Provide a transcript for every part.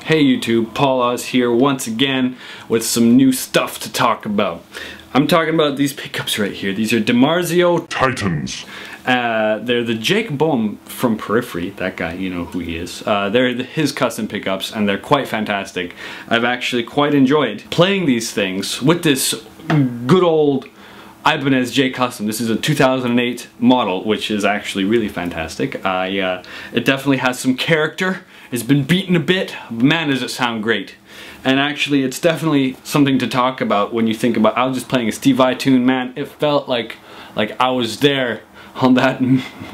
Hey YouTube, Paul Oz here once again with some new stuff to talk about. I'm talking about these pickups right here. These are DiMarzio Titans. They're the Jake Bowen from Periphery, that guy, you know who he is. They're his custom pickups and they're quite fantastic. I've actually quite enjoyed playing these things with this good old Ibanez J Custom. This is a 2008 model, which is actually really fantastic. It definitely has some character. It's been beaten a bit. Man, does it sound great. And actually, it's definitely something to talk about when you think about, I was just playing a Steve Vai tune, man, it felt like I was there on that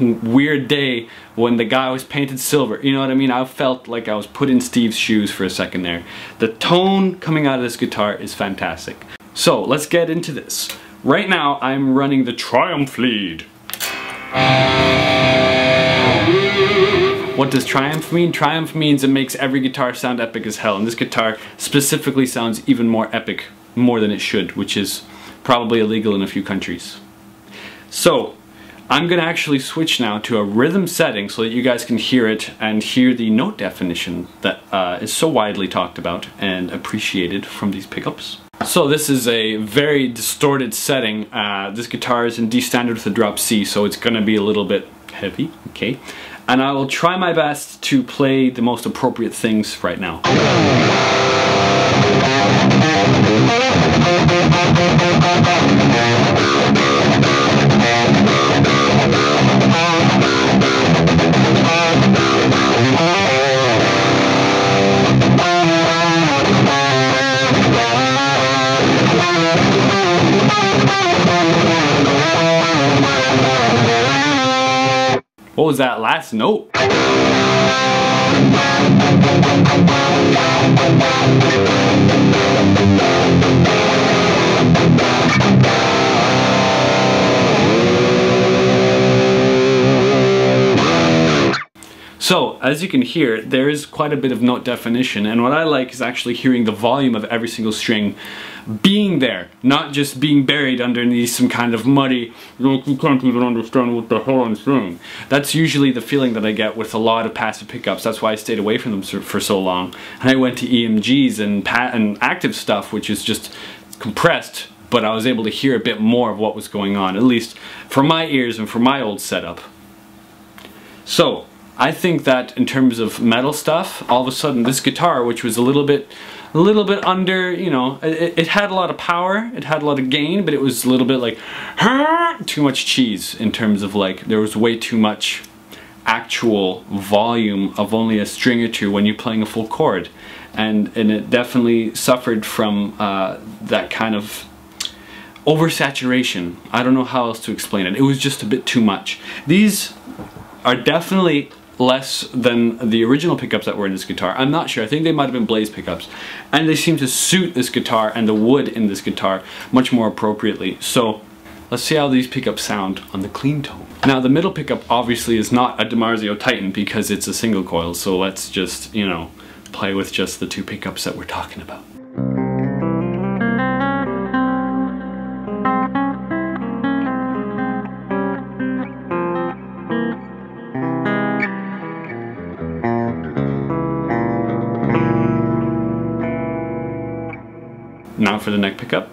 weird day when the guy was painted silver. You know what I mean? I felt like I was put in Steve's shoes for a second there. The tone coming out of this guitar is fantastic. So, let's get into this. Right now, I'm running the Triumph lead. What does Triumph mean? Triumph means it makes every guitar sound epic as hell, and this guitar specifically sounds even more epic, more than it should, which is probably illegal in a few countries. So, I'm gonna actually switch now to a rhythm setting so that you guys can hear it and hear the note definition that is so widely talked about and appreciated from these pickups. So this is a very distorted setting. This guitar is in D standard with a drop C, so it's gonna be a little bit heavy, okay? And I will try my best to play the most appropriate things right now. What was that last note? So, as you can hear, there is quite a bit of note definition, and what I like is actually hearing the volume of every single string being there, not just being buried underneath some kind of muddy, like you can't even understand what the hell I'm saying. That's usually the feeling that I get with a lot of passive pickups. That's why I stayed away from them for so long. And I went to EMGs and active stuff, which is just compressed, but I was able to hear a bit more of what was going on, at least for my ears and for my old setup. So, I think that in terms of metal stuff, all of a sudden this guitar, which was a little bit under, you know, it had a lot of power, it had a lot of gain, but it was a little bit like, too much cheese in terms of like, there was way too much actual volume of only a string or two when you're playing a full chord. And it definitely suffered from that kind of oversaturation. I don't know how else to explain it. It was just a bit too much. These are definitely less than the original pickups that were in this guitar. I'm not sure. I think they might have been Blaze pickups. And they seem to suit this guitar and the wood in this guitar much more appropriately. So let's see how these pickups sound on the clean tone. Now the middle pickup obviously is not a DiMarzio Titan because it's a single coil. So let's just, you know, play with just the two pickups that we're talking about. Now for the neck pickup.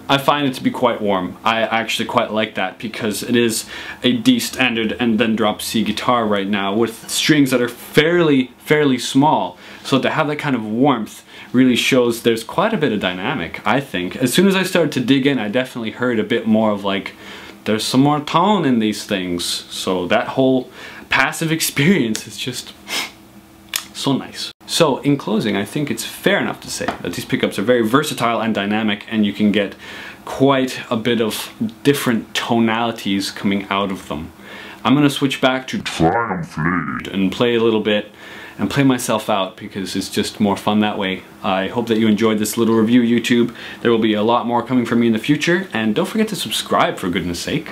I find it to be quite warm. I actually quite like that because it is a D standard and then drop C guitar right now with strings that are fairly small. So to have that kind of warmth really shows there's quite a bit of dynamic, I think. As soon as I started to dig in, I definitely heard a bit more of like, there's some more tone in these things. So that whole passive experience is just so nice. So in closing, I think it's fair enough to say that these pickups are very versatile and dynamic, and you can get quite a bit of different tonalities coming out of them. I'm gonna switch back to Triumph lead and play a little bit and play myself out because it's just more fun that way. I hope that you enjoyed this little review, YouTube. There will be a lot more coming from me in the future, and don't forget to subscribe for goodness sake.